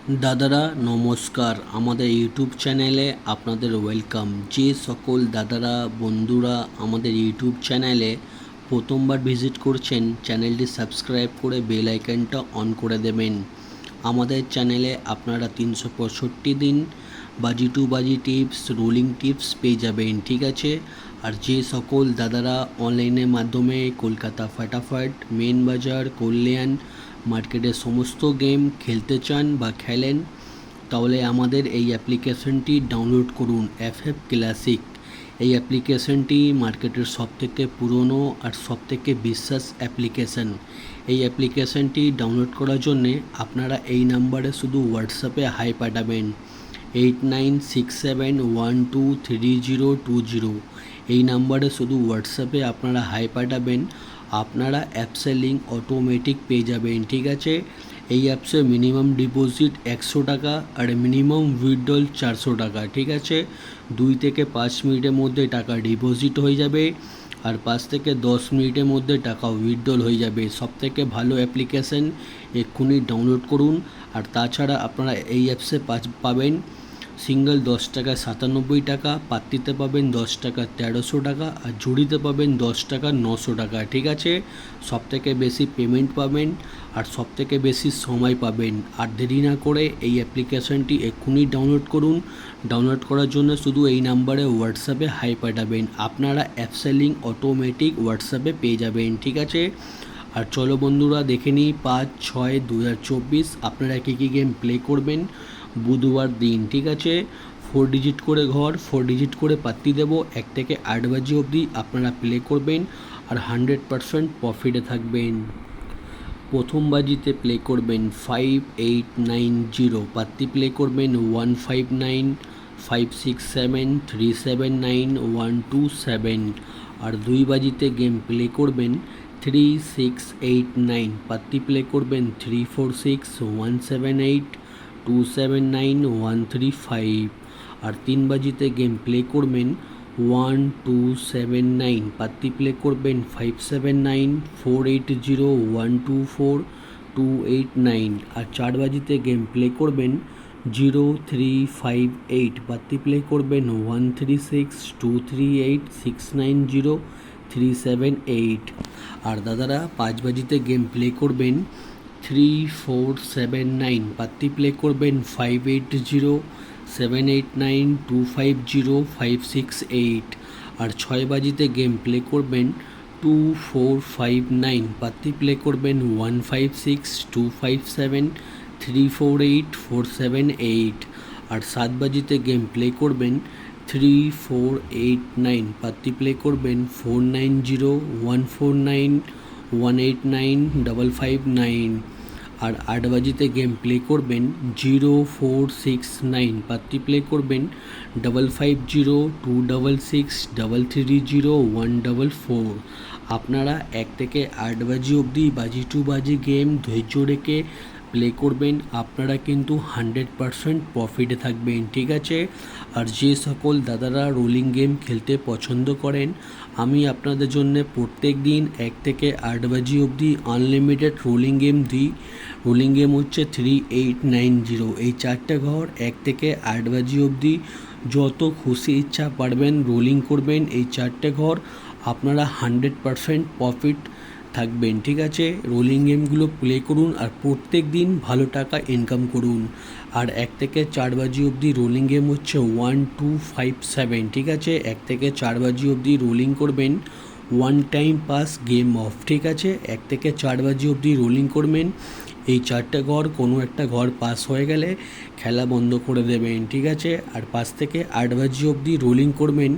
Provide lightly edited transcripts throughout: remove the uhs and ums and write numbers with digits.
দাদারা নমস্কার, আমাদের ইউটিউব চ্যানেলে আপনাদের ওয়েলকাম। যে সকল দাদারা বন্ধুরা আমাদের ইউটিউব চ্যানেলে প্রথমবার ভিজিট করছেন, চ্যানেলটি সাবস্ক্রাইব করে বেল আইকনটা অন করে দেবেন। আমাদের চ্যানেলে আপনারা 365 দিন বাজি টু বাজি টিপস, রোলিং টিপস পেয়ে যাবেন, ঠিক আছে। আর যে সকল দাদারা অনলাইনের মাধ্যমে কলকাতা ফাটাফাট, মেন বাজার, কল্যাণ মার্কেটের সমস্ত গেম খেলতে চান বা খেলেন, তাহলে আমাদের এই অ্যাপ্লিকেশনটি ডাউনলোড করুন, FF ক্লাসিক। এই অ্যাপ্লিকেশনটি মার্কেটের সবথেকে পুরনো আর সবথেকে বিশ্বাস অ্যাপ্লিকেশন। এই অ্যাপ্লিকেশনটি ডাউনলোড করার জন্যে আপনারা এই নাম্বারে শুধু হোয়াটসঅ্যাপে হাই পাঠাবেন, 8967123020। এই নাম্বারে শুধু হোয়াটসঅ্যাপে আপনারা হাই পাঠাবেন, আপনারা অ্যাপসের লিঙ্ক অটোমেটিক পেয়ে যাবেন, ঠিক আছে। এই অ্যাপসে মিনিমাম ডিপোজিট 100 টাকা আর মিনিমাম উইথড্রল 400 টাকা, ঠিক আছে। 2 থেকে 5 মিনিটের মধ্যে টাকা ডিপোজিট হয়ে যাবে আর 5 থেকে 10 মিনিটের মধ্যে টাকা উইথড্রল হয়ে যাবে। সবথেকে ভালো অ্যাপ্লিকেশন, এক্ষুনি ডাউনলোড করুন। আর তাছাড়া আপনারা এই অ্যাপসে পাবেন সিঙ্গেল 10 টাকা 97 টাকা, পাত্তিতে পাবেন 10 টাকা 1300 টাকা আর জুড়িতে পাবেন 10 টাকা 900 টাকা, ঠিক আছে। সবথেকে বেশি পেমেন্ট পাবেন আর সবথেকে বেশি সময় পাবেন। আর দেরি না করে এই অ্যাপ্লিকেশনটি এক্ষুনি ডাউনলোড করুন। ডাউনলোড করার জন্য শুধু এই নাম্বারে হোয়াটসঅ্যাপে হাই পাঠাবেন, আপনারা অ্যাপসের লিঙ্ক অটোমেটিক হোয়াটসঅ্যাপে পেয়ে যাবেন, ঠিক আছে। আর চলো বন্ধুরা দেখে নিই 5/6/2024 আপনারা কী কী গেম প্লে করবেন বুধবার দিন, ঠিক আছে। 4 ডিজিট করে ঘর, 4 ডিজিট করে পাত্তি দেবো, 1 থেকে 8 বাজি অবধি আপনারা প্লে করবেন আর 100% প্রফিটে থাকবেন। প্রথম বাজিতে প্লে করবেন 5890, পাত্তি প্লে করবেন 159567379127। আর 2 বাজিতে গেম প্লে করবেন 3689, পাত্তি প্লে করবেন 346178279135। আর 3 বাজিতে গেম প্লে করবেন 1279, পাত্তি প্লে করবেন 579480124289। আর 4 বাজিতে গেম প্লে করবেন 0358, পাত্তি প্লে করবেন 136238690378। আর দাদারা 5 বাজিতে গেম প্লে করবেন 3479, পাত্তি প্লে করবেন 580789250568। আর 6 বাজিতে গেম প্লে করবেন 2459, পাত্তি প্লে করবেন 156257348478। আর 7 বাজিতে গেম প্লে করবেন 3489, পাত্তি প্লে করবেন 490149189559। আর 8 বাজিতে গেম প্লে করবেন 0469, পাত্তি প্লে করবেন 550266330144। আপনারা 1 থেকে 8 বাজি অবধি বাজি টু বাজি গেম ধৈর্য রেখে প্লে করবেন, আপনারা কিন্তু 100% প্রফিটে থাকবেন, ঠিক আছে। আর যে সকল দাদারা রোলিং গেম খেলতে পছন্দ করেন, আমি আপনাদের জন্য প্রত্যেক দিন 1 থেকে 8 বাজি অবধি আনলিমিটেড রোলিং গেম দিই। রোলিং গেম হচ্ছে 3890, এই 4টে ঘর 1 থেকে 8 বাজি অবধি যত খুশি ইচ্ছা পারবেন রোলিং করবেন। এই 4টে ঘর আপনারা 100% প্রফিট থাকবেন, ঠিক আছে। রোলিং গেমগুলো প্লে করুন আর প্রত্যেক দিন ভালো টাকা ইনকাম করুন। আর 1 থেকে 4 বাজি অবধি রোলিং গেম হচ্ছে 1257, ঠিক আছে। 1 থেকে 4 বাজি অবধি রোলিং করবেন, 1 টাইম পাস গেম অফ, ঠিক আছে। 1 থেকে 4 বাজি অবধি রোলিং করবেন। এই 4টে ঘর কোনো একটা ঘর পাস হয়ে গেলে খেলা বন্ধ করে দেবেন, ঠিক আছে। আর 5 থেকে 8 বাজি অবধি রোলিং করবেন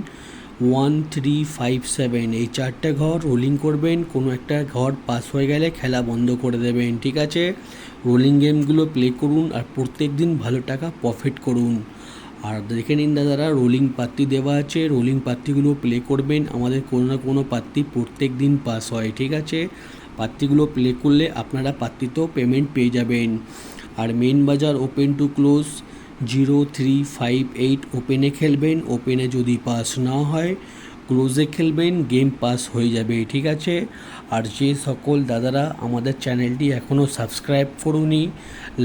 1357, এই 4টে ঘর রোলিং করবেন, কোনো একটা ঘর পাস হয়ে গেলে খেলা বন্ধ করে দেবেন, ঠিক আছে। রোলিং গেমগুলো প্লে করুন আর প্রত্যেক দিন ভালো টাকা প্রফিট করুন। আর দেখে নিন দাদারা, রোলিং পাত্তি দেওয়া আছে, রোলিং পাত্তিগুলো প্লে করবেন। আমাদের কোনো না কোনো পাত্তি প্রত্যেক দিন পাস হয়, ঠিক আছে। পাত্তিগুলো প্লে করলে আপনারা পাত্তিতেও পেমেন্ট পেয়ে যাবেন। আর মেন বাজার ওপেন টু ক্লোজ 0358 ওপেনে খেলবেন। ওপেনে যদি পাস না হয় ক্লোজে খেলবেন, গেম পাস হয়ে যাবে, ঠিক আছে। আর যে সকল দাদারা আমাদের চ্যানেলটি এখনও সাবস্ক্রাইব করুনি,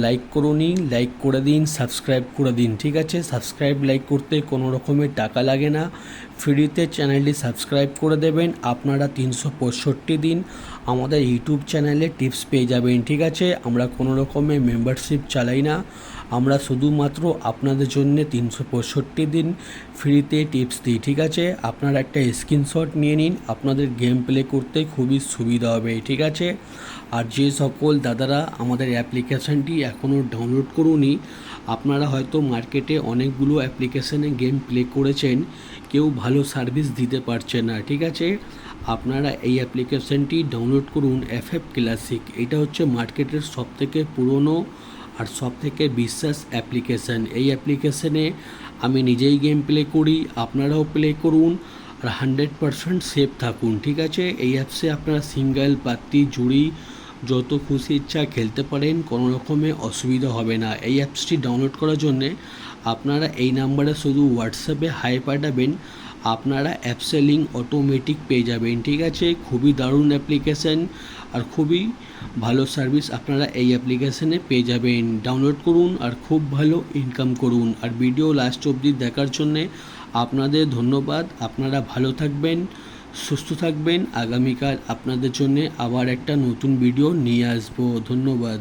লাইক করুনি, লাইক করে দিন, সাবস্ক্রাইব করে দিন, ঠিক আছে। সাবস্ক্রাইব লাইক করতে কোনো রকমের টাকা লাগে না, ফ্রিতে চ্যানেলটি সাবস্ক্রাইব করে দেবেন। আপনারা 365 দিন আমাদের ইউটিউব চ্যানেলে টিপস পেয়ে যাবেন, ঠিক আছে। আমরা কোনো রকমের মেম্বারশিপ চালাই না, আমরা শুধুমাত্র আপনাদের জন্য 365 দিন ফ্রিতে টিপস দিই, ঠিক আছে। আপনারা একটা স্ক্রিনশট নিয়ে নিন, আপনাদের গেম প্লে করতে খুবই সুবিধা হবে, ঠিক আছে। আর যে সকল দাদারা আমাদের অ্যাপ্লিকেশানটি এখনও ডাউনলোড করুনি, আপনারা হয়তো মার্কেটে অনেকগুলো অ্যাপ্লিকেশানে গেম প্লে করেছেন, কেউ ভালো সার্ভিস দিতে পারছে না, ঠিক আছে। আপনারা এই অ্যাপ্লিকেশানটি ডাউনলোড করুন, FF ক্লাসিক। এটা হচ্ছে মার্কেটের সবথেকে পুরনো আর সবথেকে বিশ্বাস অ্যাপ্লিকেশান। এই অ্যাপ্লিকেশানে আমি নিজেই গেম প্লে করি, আপনারাও প্লে করুন আর 100% সেফ থাকুন, ঠিক আছে। এই অ্যাপসে আপনারা সিঙ্গেল, পাত্তি, জুড়ি যত খুশি ইচ্ছা খেলতে পারেন, কোনো রকমের অসুবিধা হবে না। এই অ্যাপসটি ডাউনলোড করার জন্যে আপনারা এই নাম্বারে শুধু হোয়াটসঅ্যাপে হাই পাঠাবেন, আপনারা অ্যাপসের লিঙ্ক অটোমেটিক পেয়ে যাবেন, ঠিক আছে। খুবই দারুণ অ্যাপ্লিকেশান আর খুবই ভালো সার্ভিস আপনারা এই অ্যাপ্লিকেশানে পেয়ে যাবেন। ডাউনলোড করুন আর খুব ভালো ইনকাম করুন। আর ভিডিও লাস্ট অবধি দেখার জন্যে আপনাদের ধন্যবাদ। আপনারা ভালো থাকবেন, সুস্থ থাকবেন। আগামীকাল আপনাদের জন্যে আবার একটা নতুন ভিডিও নিয়ে আসবো। ধন্যবাদ।